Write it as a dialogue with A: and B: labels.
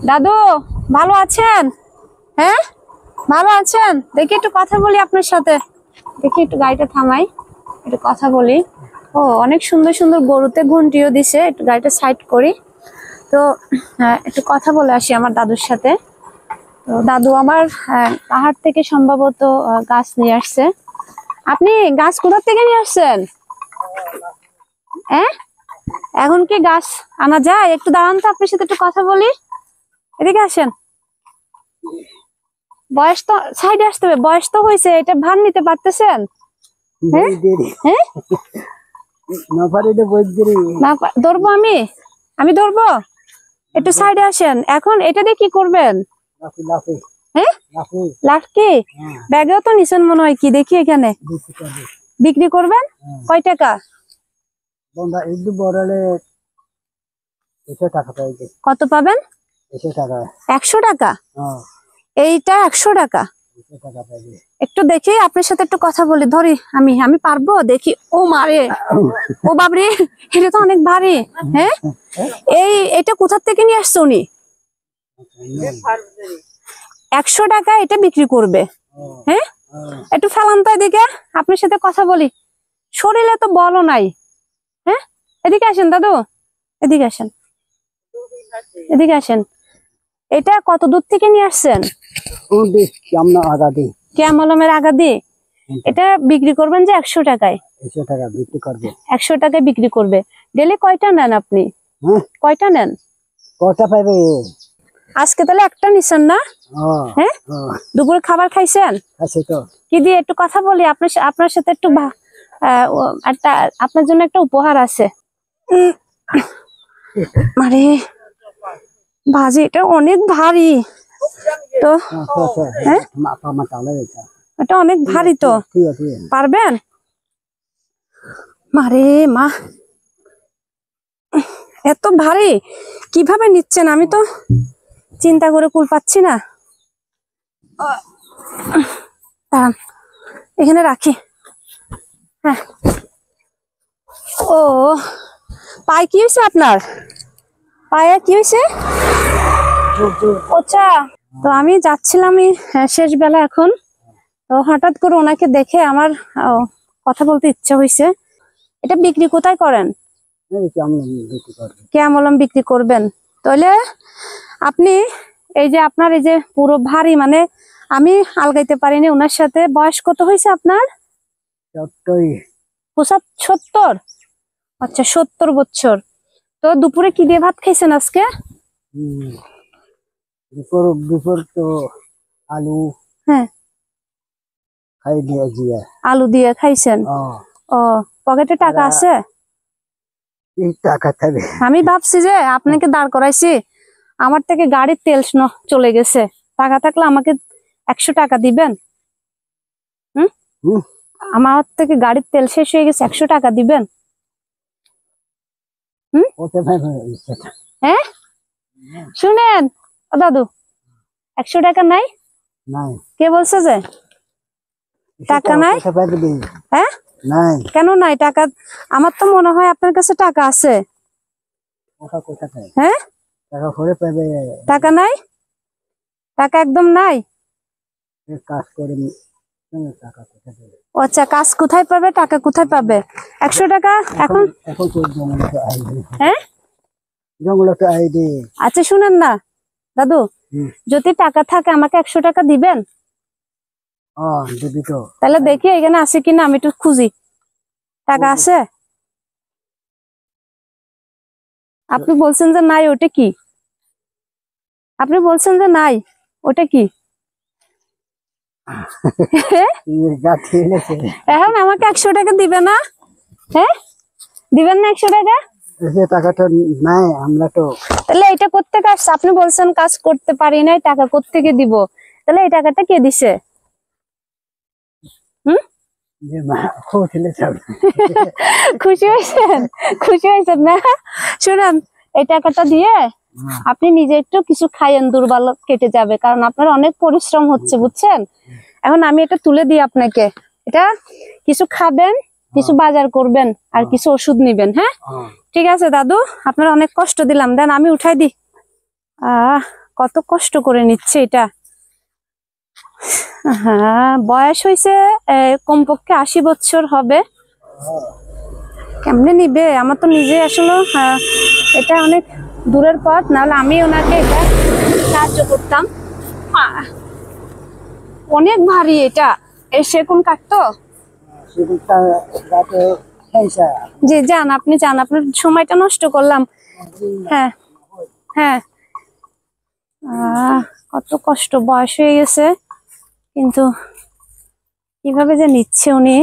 A: দাদু ভালো আছেন? হ্যাঁ ভালো আছেন? দেখি একটু কথা বলি আপনার সাথে। দেখি একটু গাড়িটা থামাই, একটু কথা বলি। ও অনেক সুন্দর সুন্দর গরুতে ঘন্টিও দিছে, একটু গাড়িটা সাইড করি তো। একটু কথা বলে আসি আমার দাদুর সাথে। তো দাদু আমার পাহাড় থেকে সম্ভবত গাছ নিয়ে আসছে। আপনি গাছ কোথা থেকে নিয়ে আসছেন? হ্যাঁ এখন কি গাছ আনা যায়? একটু দাঁড়ান তো, আপনার সাথে একটু কথা বলি। এদিকে আসেন। বয়স তো সাইডে আসতে হবে, বয়স তো হয়েছে, এটা ভার নিতে পারতেছেন? হ্যাঁ হ্যাঁ ধরবো আমি, আমি ধরবো। একটু সাইডে আসেন। এখন এটা দিয়ে কি করবেন? হ্যাঁ লাখ কি ব্যাগেও তো নিছেন মনে হয়, কি দেখি এখানে বিক্রি করবেন? কয় টাকা? কত পাবেন? 100 টাকা? এইটা 100 টাকা? একটু দেখি আপনার সাথে একটু কথা বলি, ধরি আমি, আমি পারবো দেখি। ও মারে, ও বাবরে, এটা তো অনেক ভারী। হ্যাঁ এটা কোথা থেকে নিয়ে আসছে উনি? 100 টাকা এটা বিক্রি করবে? হ্যাঁ একটু ফেলান তো এদিকে, আপনার সাথে কথা বলি। শরীরে তো বলও নাই। হ্যাঁ এদিকে আসেন দাদু, এদিকে আসেন, এদিকে আসেন। এটা কত দূর থেকে নিয়ে আসছেন? ক্যামলমের আগাদি। এটা বিক্রি করবেন যে 100 টাকায়? 100 টাকায় বিক্রি করবে। ডেলি কয়টা নেন আপনি? কয়টা নেন? আজকে তাহলে একটা নিছেন না? হ্যাঁ দুপুরে খাবার খাইছেন? কি দিয়ে একটু কথা বলি আপনার সাথে একটু। একটা আপনার জন্য একটা উপহার আছে। আরে ভাজি, এটা অনেক ভারী তো। হ্যাঁ এটা অনেক ভারী তো, পারবেন? মারে মা, এত ভারী কিভাবে নিচ্ছেন? আমি তো চিন্তা করে কুল পাচ্ছি না। দাঁড়ান, এখানে রাখি। হ্যাঁ ও পায়ে কি হয়েছে আপনার? পায়ে কি হয়েছে? আচ্ছা, তো আমি যাচ্ছিলাম শেষ বেলা এখন, তো হঠাৎ করে ওনাকে দেখে আমার কথা বলতে ইচ্ছা হয়েছে। এটা বিক্রি কোথায় করেন? ক্যামলম বিক্রি করবেন? তাহলে আপনি এই যে আপনার এই যে পুরো ভারী, মানে আমি আলগাইতে পারিনি ওনার সাথে। বয়স কত হয়েছে আপনার? 70? আচ্ছা 70 বছর। তো দুপুরে কি দিয়ে ভাত খাইছেন আজকে?
B: দুপুর তো আলু।
A: হ্যাঁ আলু দিয়ে খাইছেন? ও পকেটে টাকা আছে? আমি ভাবছি যে আপনাকে দাঁড় করাইছি, আমার থেকে গাড়ির তেল চলে গেছে। টাকা থাকলে আমাকে 100 টাকা দিবেন। আমার থেকে গাড়ির তেল শেষ হয়ে গেছে, 100 টাকা দিবেন? হ্যাঁ শুনেন দাদু, 100 টাকা নাই? কে বলছে যে টাকা নাই? হ্যাঁ কেন নাই টাকা? আমার তো মনে হয় আপনার কাছে টাকা আছে। হ্যাঁ টাকা নাই? টাকা একদম নাই? আচ্ছা কাজ কোথায় পাবে, টাকা কোথায় পাবে? 100 টাকা এখন? হ্যাঁ আচ্ছা শুনেন না দাদু, যদি টাকা থাকে আমাকে 100 টাকা দিবেন? তাহলে দেখি এখানে আছে কিনা, আমি একটু খুঁজি। টাকা আছে? আপনি বলছেন যে নাই, ওটা কি? আপনি বলছেন যে নাই, ওটা কি? এখন আমাকে 100 টাকা দিবে না? হ্যাঁ দিবেন না 100 টাকা?
B: টাকাটা নাই, আমরা তো।
A: তাহলে এটা কোত্থেকে আসছে? আপনি বলছেন কাজ করতে পারি নাই, টাকা কোত্থেকে দিব? তাহলে এই টাকাটা কে দিছে? খুশি হয়েছেন? খুশি হয়েছেন না? শুনেন, এই টাকাটা দিয়ে আপনি নিজে একটু কিছু খাইয়েন, দুর্বল কেটে যাবে, কারণ আপনার অনেক পরিশ্রম হচ্ছে বুঝছেন। এখন আমি এটা তুলে দিই আপনাকে, এটা কিছু খাবেন, কিছু বাজার করবেন, আর কিছু ওষুধ নিবেন। হ্যাঁ ঠিক আছে দাদু, আপনার অনেক কষ্ট দিলাম, দেন আমি উঠাই দিই। কত কষ্ট করে নিচ্ছে এটা। হ্যাঁ, বয়স হয়েছে কমপক্ষে 80 বছর হবে। কেমনে নিবে? আমার তো নিজে আসলে এটা অনেক দূরের পথ, নাহলে আমি ওনাকে এটা সাহায্য করতাম। অনেক ভারী এটা। এই সেগুন কাঠ তো।
B: সেগুনটা রাতে খাইছা
A: জি, যান, আপনি যান, আপনার সময়টা নষ্ট করলাম। হ্যাঁ হ্যাঁ। কত কষ্ট, বয়স হয়ে গেছে, কিন্তু কিভাবে যে নিচ্ছে উনি।